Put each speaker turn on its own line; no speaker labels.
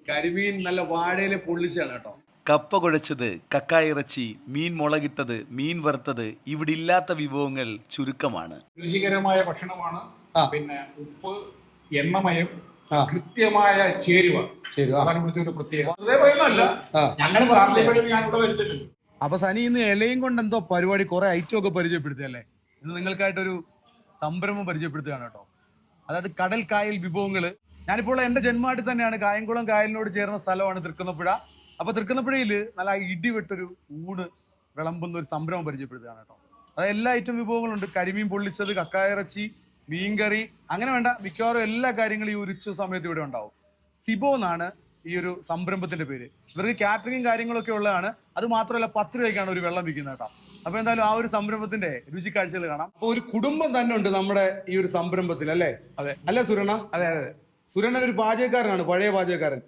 കരിമീൻ നല്ല വാഴയിലെ പൊള്ളിച്ചാണ് കേട്ടോ.
കപ്പ കുഴച്ചത്, കക്കായിറച്ചി, മീൻ മുളകിട്ടത്, മീൻ വറുത്തത്, ഇവിടെ ഇല്ലാത്ത വിഭവങ്ങൾ ചുരുക്കമാണ്.
രുചികരമായ ഭക്ഷണമാണ്.
ആ.
പിന്നെ ഉപ്പ്, എണ്ണമയം,
ആ.
കൃത്യമായ ചേരുവ.
ചേരുവ.
അതാണ് ഇവിടുത്തെ ഒരു പ്രത്യേകത. വെറുതെ പറയുന്നതല്ല,
ആ.
ഞങ്ങൾ പറഞ്ഞപ്പോഴും ഞാൻ ഇവിടെ വരുന്നില്ലല്ലോ.
അപ്പൊ സനി ഇന്ന് ഇലയും കൊണ്ട് എന്തോ പരിപാടി, കുറെ ഐറ്റം ഒക്കെ പരിചയപ്പെടുത്തിയല്ലേ? ഇന്ന് നിങ്ങൾക്കായിട്ടൊരു സംരംഭം പരിചയപ്പെടുത്തുകയാണ് കേട്ടോ. അതായത് കടൽ കായൽ വിഭവങ്ങള്. ഞാനിപ്പോൾ എന്റെ ജന്മനാട്ടിൽ തന്നെയാണ്, കായംകുളം കായലിനോട് ചേർന്ന സ്ഥലമാണ് തൃക്കുന്നപ്പുഴ. അപ്പൊ തൃക്കുന്നപ്പുഴയില് നല്ല ഇടിവെട്ടൊരു ഊണ് വിളമ്പുന്ന ഒരു സംരംഭം പരിചയപ്പെടുത്തുകയാണ് കേട്ടോ. അതായത് എല്ലാ ഐറ്റം വിഭവങ്ങളുണ്ട്. കരിമീൻ പൊള്ളിച്ചത്, കക്കായിറച്ചി, മീൻകറി, അങ്ങനെ വേണ്ട മിക്കവാറും എല്ലാ കാര്യങ്ങളും ഈ ഒരു ഉച്ച സമയത്ത് ഇവിടെ ഉണ്ടാവും. സിബോ എന്നാണ് ഈ ഒരു സംരംഭത്തിന്റെ പേര്. ഇവർക്ക് കാറ്ററിംഗും കാര്യങ്ങളൊക്കെ ഉള്ളതാണ്. അത് മാത്രമല്ല 10 രൂപയ്ക്കാണ് ഒരു വെള്ളം വിൽക്കുന്നത് കേട്ടോ. അപ്പൊ എന്തായാലും ആ ഒരു സംരംഭത്തിന്റെ രുചിക്കാഴ്ചകൾ കാണാം. അപ്പൊ ഒരു കുടുംബം തന്നെ ഉണ്ട് നമ്മുടെ ഈ ഒരു സംരംഭത്തിൽ, അല്ലേ?
അതെ.
അല്ലേ സുരണ?
അതെ അതെ.
സുരണൻ ഒരു പാചകക്കാരനാണ്, പഴയ പാചകക്കാരൻ.